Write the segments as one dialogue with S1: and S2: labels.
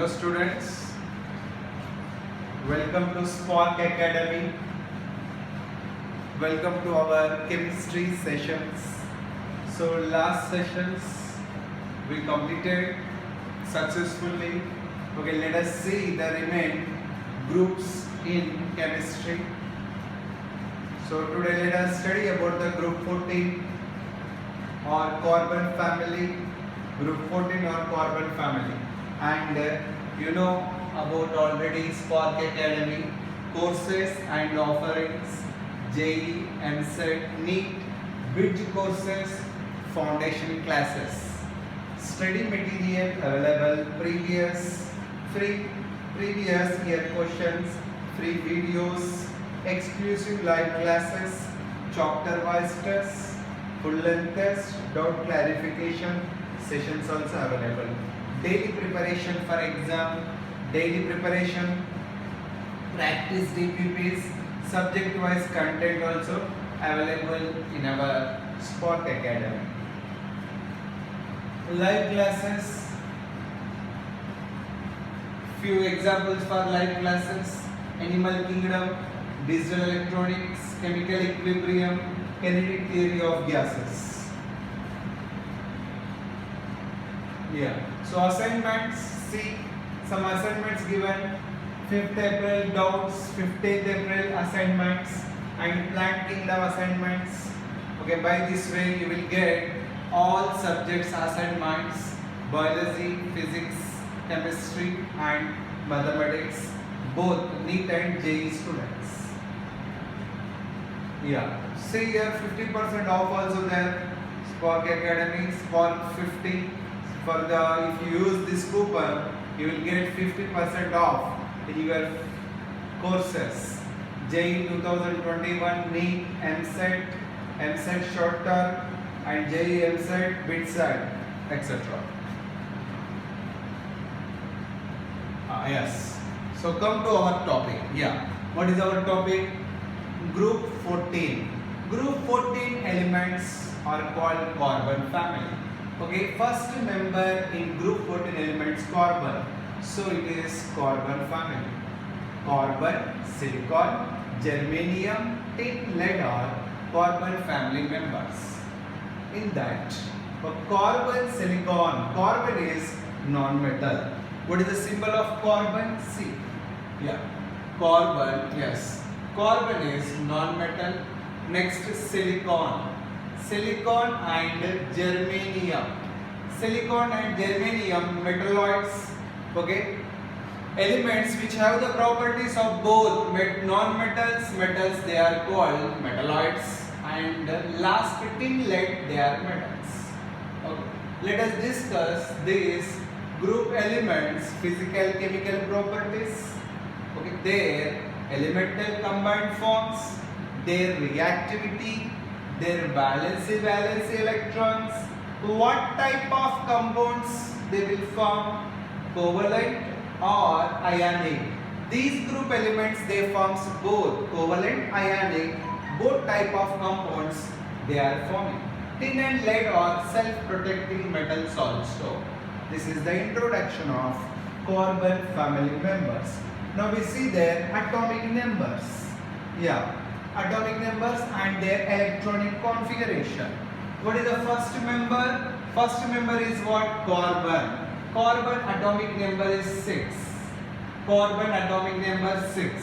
S1: Hello students, welcome to Spark Academy. Welcome to our chemistry sessions. So last sessions we completed successfully. Okay, let us see the remaining groups in chemistry. So today let us study about the group 14 or carbon family. Group 14 or carbon family. And you know about already Spark Academy courses and offerings, JEE, MSET, NEET, bridge courses, foundation classes. Study material available, previous year questions, free videos, exclusive live classes, chapter wise tests, full length test, doubt clarification sessions also available. Daily preparation for exam, daily preparation, practice DPPs, subject wise content also available in our Spark Academy. Live classes, few examples for live classes: animal kingdom, digital electronics, chemical equilibrium, kinetic theory of gases. Yeah. So assignments, see some assignments given. 5th April doubts, 15th April assignments, and plant kingdom assignments. Okay, by this way you will get all subjects assignments: biology, physics, chemistry and mathematics, both NEET and JEE students. Yeah, see here 50% off also there. Spark Academy, Spark 50. For the, if you use this coupon, you will get 50% off in your courses: JEE 2021, NEET, MSET short term, and JEE MSET, BITSAT, etc. Yes. So come to our topic. Yeah. What is our topic? Group 14. Group 14 elements are called carbon family. Okay, first member in group 14 elements, carbon. So it is carbon family. Carbon, silicon, germanium, tin, lead are carbon family members. In that, for carbon, silicon, carbon is non-metal. What is the symbol of carbon? C. Yeah, carbon, yes. Carbon is non-metal. Next is silicon. Silicon and germanium. Silicon and germanium metalloids. Okay. Elements which have the properties of both non-metals, metals, they are called metalloids, and last tin, lead, they are metals. Okay. Let us discuss these group elements, physical chemical properties. Okay. Their elemental combined forms, their reactivity, their valency electrons, what type of compounds they will form, covalent or ionic. These group elements, they forms both covalent, ionic, both type of compounds they are forming. Tin and lead are self-protecting metals also. This is the introduction of carbon family members. Now we see their atomic numbers. Yeah. Atomic numbers and their electronic configuration. What is the first member? First member is what? Carbon. Carbon atomic number is 6. Carbon atomic number 6.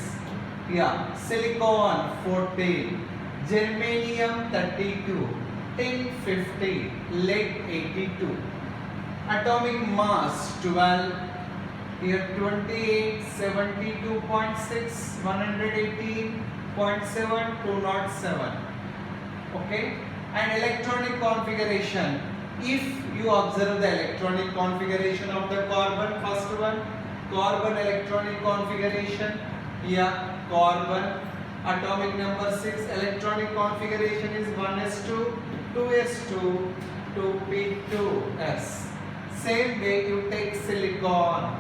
S1: Yeah. Silicon 14. Germanium 32. Tin 50. Lead 82. Atomic mass 12. Here 28, 72.6, 118. 0.7207. Okay, and electronic configuration. If you observe the electronic configuration of the carbon, first one, carbon electronic configuration. Yeah, carbon atomic number 6, electronic configuration is 1s2, 2s2, 2p2s. Same way you take silicon.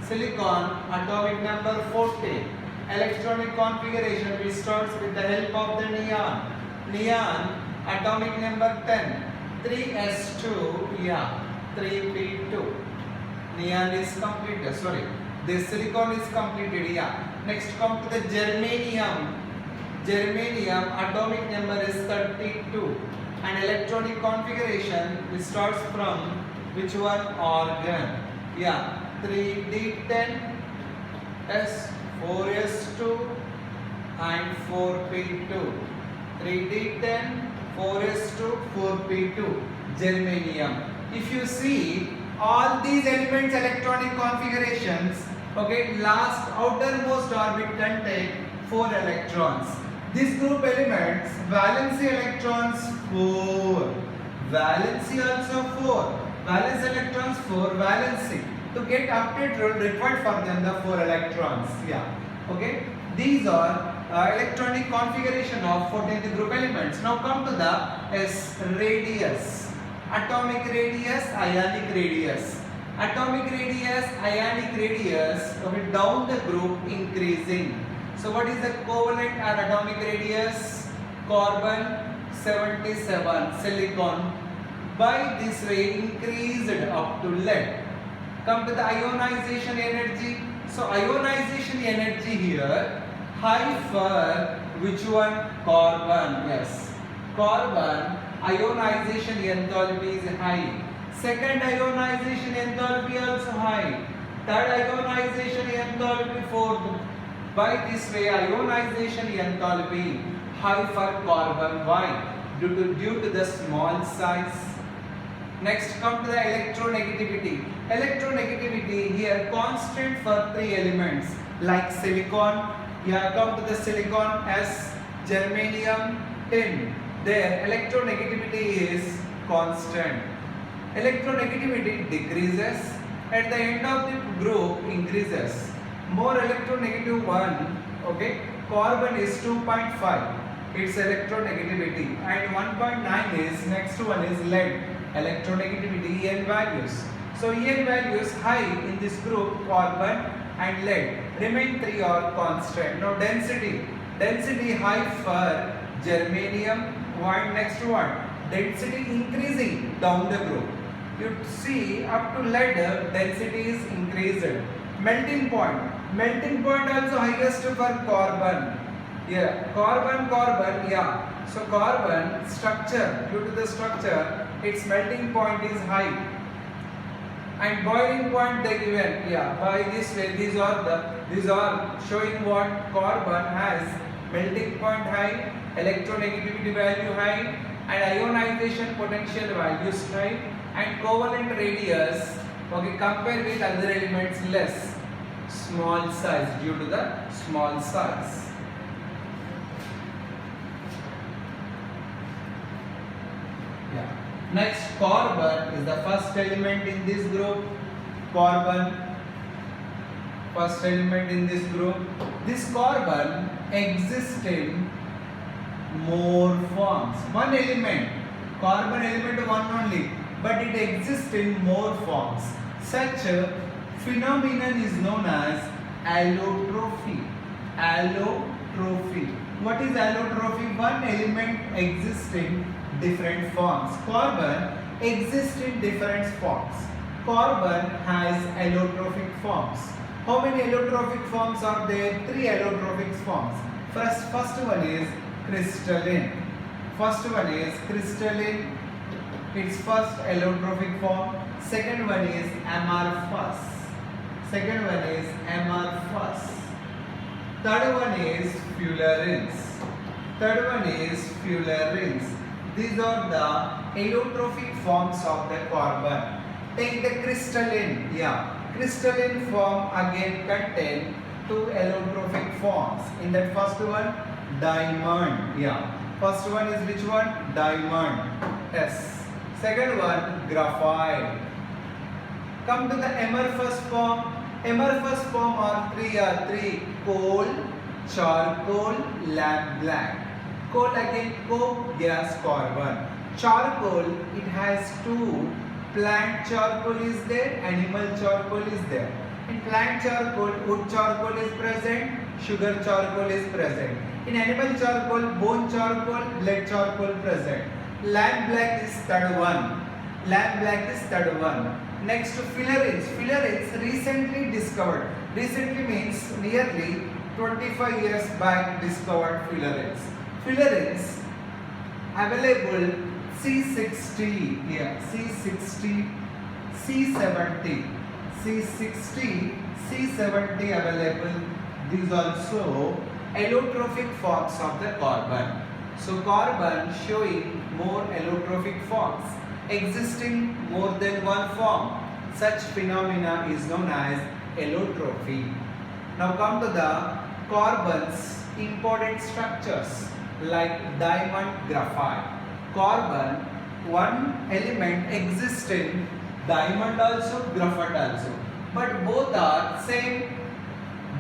S1: Silicon atomic number 14. Electronic configuration, we start with the help of the neon. Neon atomic number 10. 3s2, yeah, 3p2. Neon is completed. Sorry, this silicon is completed. Yeah. Next, come to the germanium. Germanium atomic number is 32, and electronic configuration which starts from which one? Organ. Yeah, 3d10 s 4s2 and 4p2. 3d10 4s2 4p2 germanium. If you see all these elements electronic configurations, okay, last outermost orbit contain 4 electrons. This group elements valency electrons 4, valency also 4, valence electrons 4, valency. To get update rule required for them the 4 electrons. Yeah, okay. These are electronic configuration of 14th group elements. Now come to the S radius. Atomic radius, ionic radius. Atomic radius, ionic radius, okay, down the group increasing. So what is the covalent or atomic radius? Carbon 77, silicon. By this way increased up to lead. Come to the ionization energy. So ionization energy here high for which one? Carbon. Yes, carbon ionization enthalpy is high. Second ionization enthalpy also high. Third ionization enthalpy fourth. By this way ionization enthalpy high for carbon. Why? Due to the small size. Next, come to the electronegativity. Electronegativity here constant for 3 elements like silicon. Here come to the silicon as germanium, tin. Their electronegativity is constant. Electronegativity decreases. At the end of the group increases. More electronegative one, okay, carbon is 2.5. Its electronegativity, and 1.9 is next one is lead. Electronegativity En values. So En values high in this group carbon and lead. Remain 3 are constant. Now density. Density high for germanium. One next one. Density increasing down the group. You see up to lead density is increased. Melting point. Melting point also highest for carbon. Yeah, carbon, yeah. So carbon structure, due to the structure, its melting point is high. And boiling point they given, yeah. By this way, these are showing what carbon has melting point high, electronegativity value high, and ionization potential values high, and covalent radius, okay, compare with other elements less, small size due to the small size. Yeah. Next, carbon is the first element in this group. Carbon, first element in this group. This carbon exists in more forms. One element, carbon element one only, but it exists in more forms. Such a phenomenon is known as allotrophy. Allotrophy. What is allotrophy? One element exists in different forms. Carbon exists in different forms. Carbon has allotrophic forms. How many allotrophic forms are there? 3 allotrophic forms. First one is crystalline. First one is crystalline. Its first allotrophic form. Second one is amorphous. Second one is amorphous. Third one is fullerenes. Third one is fullerenes. These are the allotrophic forms of the carbon. Take the crystalline. Yeah, crystalline form again contain 2 allotrophic forms. In that first one, diamond. Yeah, first one is which one? Diamond. S. Second one, graphite. Come to the amorphous form. Amorphous form are three: coal, charcoal, lamp black. Coal again, coke, gas, carbon. Charcoal, it has 2. Plant charcoal is there, animal charcoal is there. In plant charcoal, wood charcoal is present, sugar charcoal is present. In animal charcoal, bone charcoal, blood charcoal present. Lamp black is third one. Lamp black is third one. Next, fullerenes. Fullerenes recently discovered. Recently means nearly 25 years back discovered fullerenes. Fullerenes available C60 here, C60, C70, C60, C70 available. These also allotrophic forms of the carbon. So carbon showing more allotrophic forms, existing more than one form. Such phenomena is known as allotrophy. Now come to the carbon's important structures like diamond, graphite. Carbon, one element exists in diamond also, graphite also, but both are same.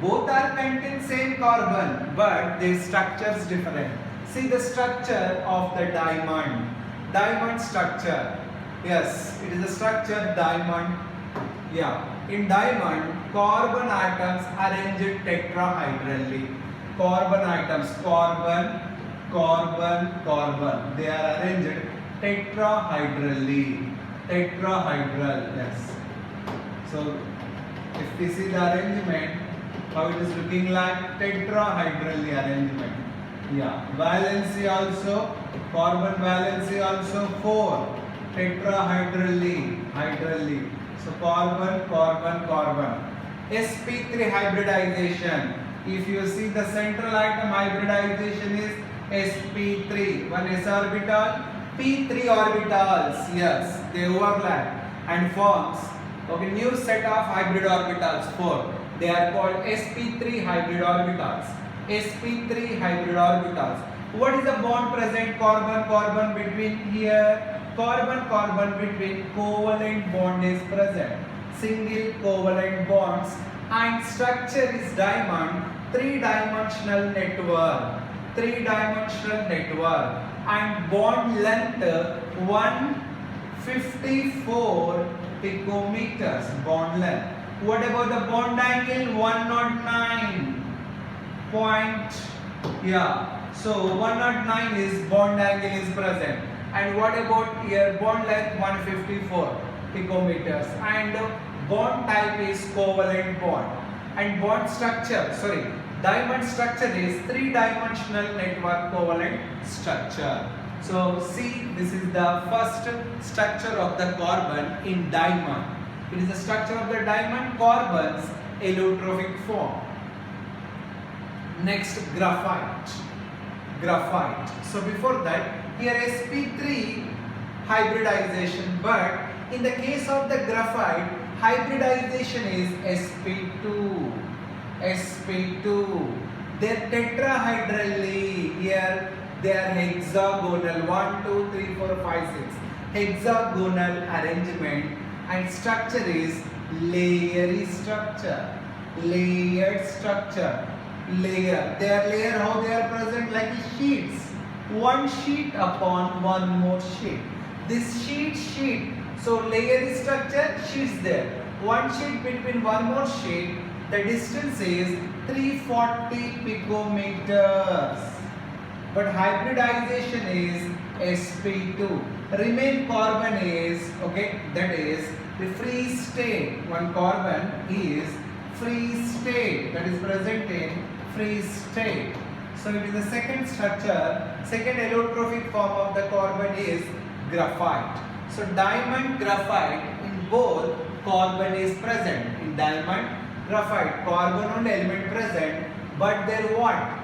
S1: Both are contain same carbon, but their structures different. See the structure of the diamond. Diamond structure. Yes, it is a structure diamond. Yeah. In diamond, carbon atoms arranged tetrahedrally. Carbon atoms, carbon, carbon, carbon. They are arranged tetrahedrally. Tetrahedral. Yes. So, if we see the arrangement, how it is looking like tetrahedrally arrangement. Yeah, valency also, carbon valency also 4, tetrahedrally, hydrally. So carbon, carbon, carbon. sp3 hybridization. If you see the central atom hybridization is sp3, one s orbital, p3 orbitals. Yes, they overlap and forms new set of hybrid orbitals 4. They are called sp3 hybrid orbitals. sp3 hybrid orbitals. What is the bond present carbon carbon between here? Carbon carbon between covalent bond is present. Single covalent bonds, and structure is diamond, three-dimensional network. Three-dimensional network, and bond length 154 picometers. Bond length. What about the bond angle? 109 point. Yeah. So 109 is bond angle is present. And what about here? Bond length 154 picometers. And bond type is covalent bond. And bond structure, diamond structure is three-dimensional network covalent structure. So see, this is the first structure of the carbon in diamond. It is the structure of the diamond, carbon's allotrophic form. Next, graphite. Graphite. So before that, here sp3 hybridization, but in the case of the graphite, hybridization is sp2. sp2. They are tetrahedrally. Here they are hexagonal. 1, 2, 3, 4, 5, 6. Hexagonal arrangement. And structure is layery structure. Layered structure. Layer. They are layer. How they are present? Like sheets. One sheet upon one more sheet. This sheet. So layery structure, sheets there. One sheet between one more sheet. The distance is 340 picometers. But hybridization is sp2. Remain carbon is that is the free state. One carbon is free state, that is present in free state. So it is the second structure, second allotrophic form of the carbon is graphite. So diamond, graphite, in both carbon is present. In diamond, graphite, carbon and element present, but there what?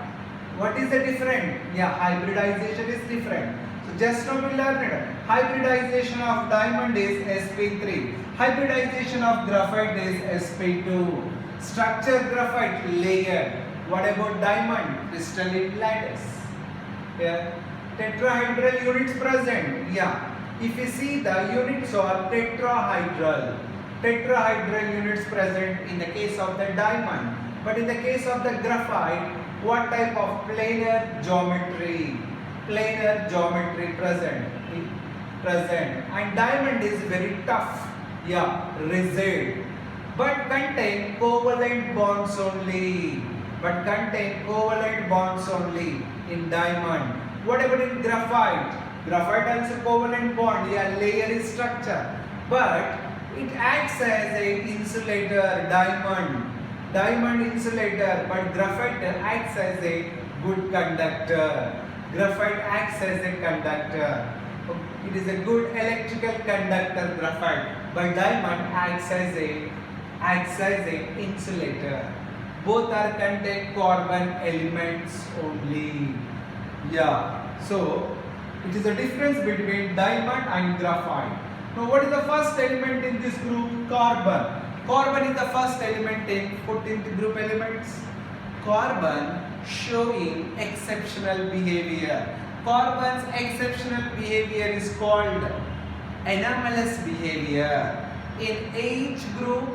S1: What is the different? Yeah, hybridization is different. So just now we learned it. Hybridization of diamond is sp3. Hybridization of graphite is sp2. Structure graphite layer. What about diamond? Crystalline lattice. Yeah. Tetrahedral units present. Yeah. If you see the units are tetrahedral. Tetrahedral units present in the case of the diamond. But in the case of the graphite, what type of planar geometry? Planar geometry present. And diamond is very tough. Yeah, rigid. But contain covalent bonds only. In diamond. What about in graphite? Graphite also covalent bond. Yeah, layer structure. But it acts as a insulator, diamond insulator, but graphite acts as a good conductor. Graphite acts as a conductor. It is a good electrical conductor, graphite, but diamond acts as a insulator. Both are contain carbon elements only. Yeah. So it is a difference between diamond and graphite. Now what is the first element in this group? Carbon. Carbon is the first element in 14th group elements. Carbon showing exceptional behavior. Carbon's exceptional behavior is called anomalous behavior. In each group,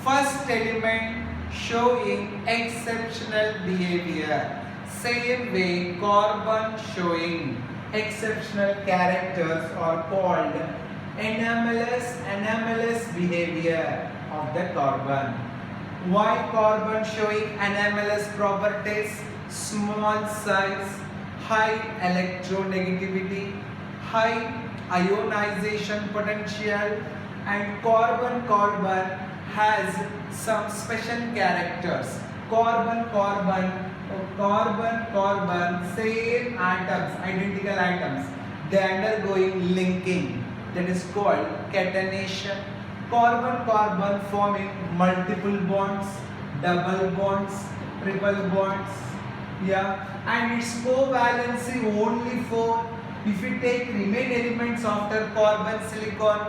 S1: first element showing exceptional behavior. Same way, carbon showing exceptional characters are called anomalous behavior of the carbon. Why carbon showing anomalous properties? Small size, high electronegativity, high ionization potential, and carbon has some special characters. Carbon, same atoms, identical atoms, they undergoing linking, that is called catenation. Carbon forming multiple bonds, double bonds, triple bonds, and its covalency only 4. If you take remaining elements after carbon, silicon,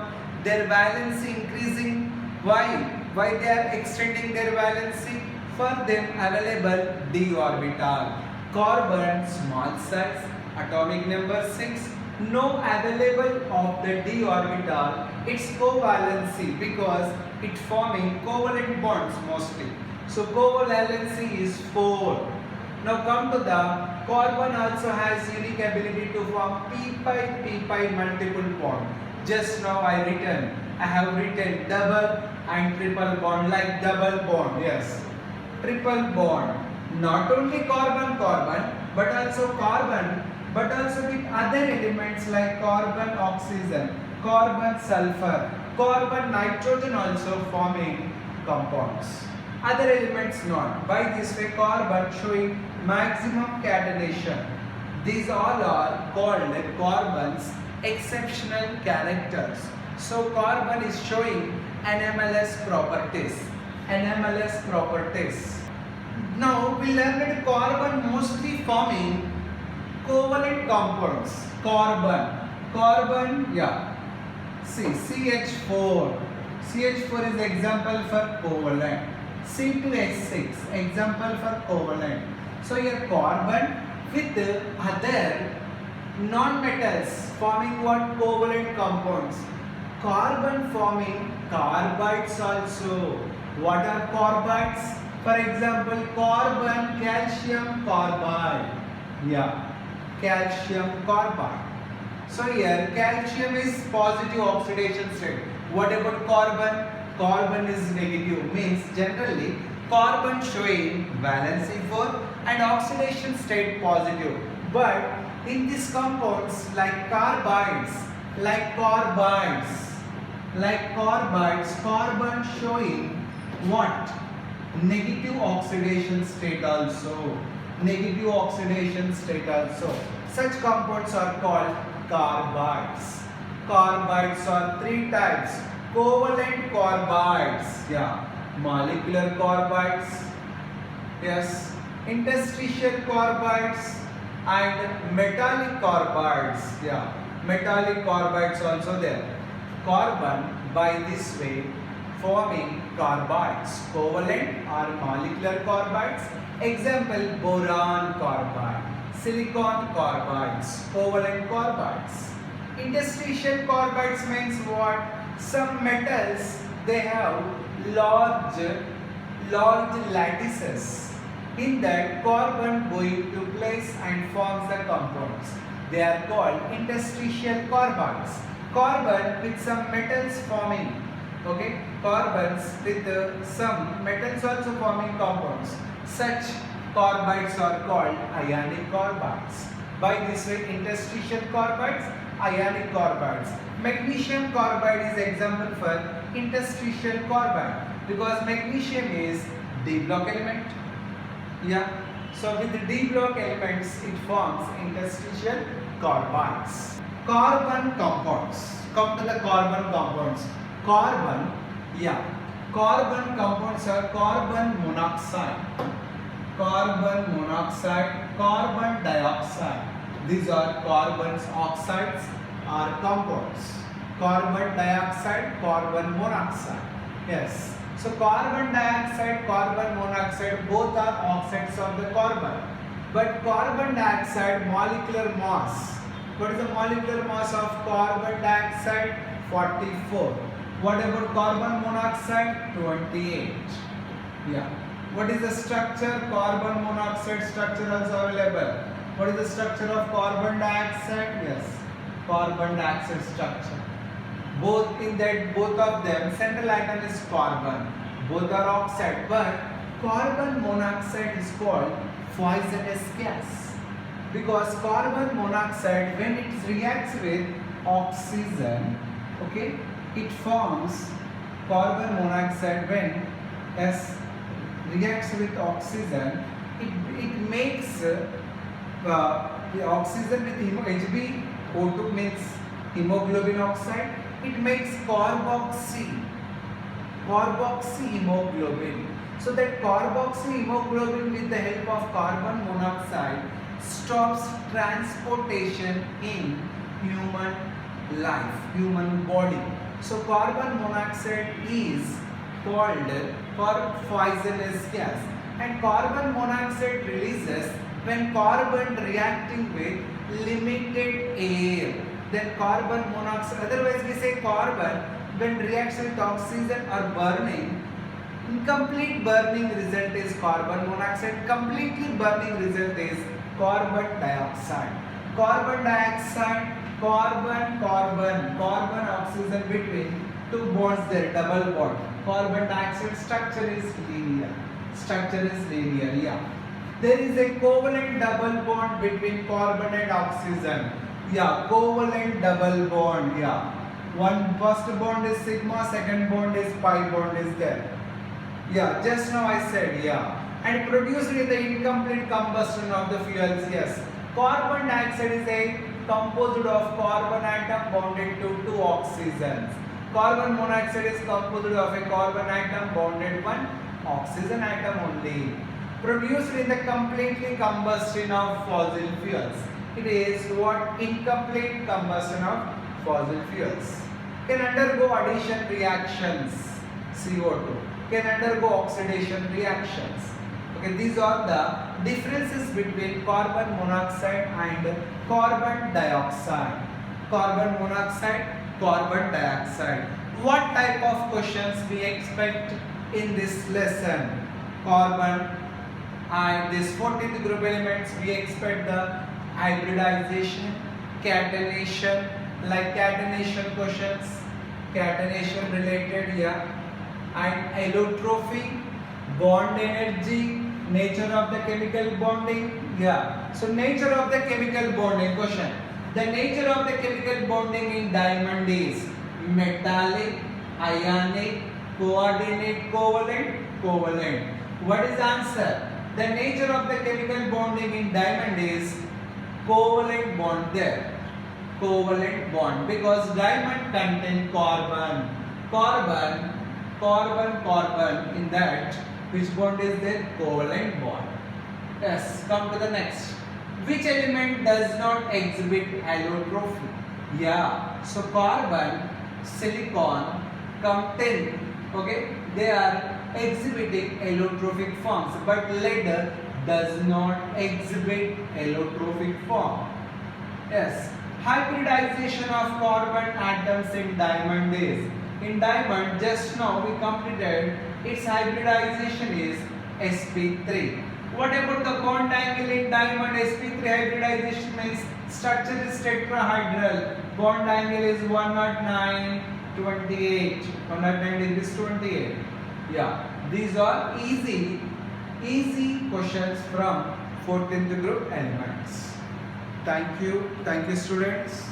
S1: their valency increasing. Why they are extending their valency? For them available d orbital. Carbon small size, atomic number 6, no available of the d orbital, its covalency, because it forming covalent bonds mostly. So covalency is 4. Now come to the carbon also has unique ability to form p-pi multiple bond. Just now I have written double and triple bond, like double bond, yes. Triple bond, not only carbon, but also with other elements like carbon oxygen, carbon sulfur, carbon nitrogen also forming compounds. Other elements not. By this way, carbon showing maximum catenation. These all are called carbon's exceptional characters. So carbon is showing anomalous properties. Now we learned carbon mostly forming covalent compounds. Carbon, see CH4. CH4 is example for covalent. C2H6 example for covalent. So here carbon with other non-metals forming what? Covalent compounds. Carbon forming carbides also. What are carbides? For example, carbon calcium carbide. Calcium carbide. So here calcium is positive oxidation state. What about carbon? Carbon is negative, means generally carbon showing valency 4 and oxidation state positive. But in these compounds like carbides, carbon showing what? Negative oxidation state also. Such compounds are called carbides. Carbides are 3 types. Covalent carbides, molecular carbides, interstitial carbides, and metallic carbides, metallic carbides also there. Carbon by this way forming carbides, covalent or molecular carbides. Example, boron carbide, silicon carbides, covalent carbides. Interstitial carbides means what? Some metals, they have large lattices. In that, carbon going to place and forms the compounds. They are called interstitial carbides. Carbon with some metals forming, carbons with some metals also forming compounds. Such carbides are called ionic carbides. By this way, interstitial carbides ionic carbides. Magnesium carbide is example for interstitial carbide because magnesium is D block element. Yeah. So with the D block elements, it forms interstitial carbides. Carbon compounds. Come to the carbon compounds. Carbon, yeah. Carbon compounds are carbon monoxide, carbon monoxide, carbon dioxide. These are carbon oxides or compounds. Carbon dioxide, carbon monoxide. Yes. So carbon dioxide, carbon monoxide, both are oxides of the carbon. But carbon dioxide molecular mass. What is the molecular mass of carbon dioxide? 44. What about carbon monoxide? 28. Yeah. What is the structure? Carbon monoxide structure also available. What is the structure of carbon dioxide? Yes. Carbon dioxide structure. Both of them, central atom is carbon. Both are oxide, but carbon monoxide is called poisonous gas because carbon monoxide, when it reacts with oxygen, okay, it forms carbon monoxide when reacts with oxygen, it makes the oxygen with HbO2 means hemoglobin oxide, it makes carboxy hemoglobin. So that carboxy hemoglobin with the help of carbon monoxide stops transportation in human life, human body. So carbon monoxide is called poisonous gas, and carbon monoxide releases when carbon reacting with limited air. Then carbon monoxide, otherwise we say carbon when reacts with oxygen or burning. Incomplete burning result is carbon monoxide. Completely burning result is carbon dioxide. Carbon dioxide, carbon oxygen between two bonds there, double bond. Carbon dioxide structure is linear. Yeah. There is a covalent double bond between carbon and oxygen. Yeah, covalent double bond. Yeah. First bond is sigma, second bond is pi bond is there. Yeah, just now I said, yeah. And produced in the incomplete combustion of the fuels, yes. Carbon dioxide is a composed of carbon atom bonded to two oxygens. Carbon monoxide is composed of a carbon atom bonded one oxygen atom only. Produced in the completely combustion of fossil fuels. It is what? Incomplete combustion of fossil fuels. Can undergo addition reactions, CO2. Can undergo oxidation reactions. Okay, these are the differences between carbon monoxide and carbon dioxide. Carbon monoxide, carbon dioxide. What type of questions we expect in this lesson? Carbon and this 14th group elements, we expect the hybridization, catenation, like catenation questions, catenation related, yeah, and allotropy, bond energy, nature of the chemical bonding, yeah. So nature of the chemical bonding question. The nature of the chemical bonding in diamond is metallic, ionic, coordinate, covalent. What is the answer? The nature of the chemical bonding in diamond is covalent bond there. Covalent bond because diamond contain carbon. In that, which bond is there? Covalent bond. Yes, come to the next. Which element does not exhibit allotropy? Yeah, so carbon, silicon, tin, okay, they are exhibiting allotrophic forms, but lead does not exhibit allotrophic form. Yes, hybridization of carbon atoms in diamond is. In diamond, just now we completed its hybridization is sp3. What about the bond angle in diamond? sp3 hybridization means structure is tetrahedral. Bond angle is 109, 28. 109 degrees 28. Yeah, these are easy questions from 14th group elements. Thank you students.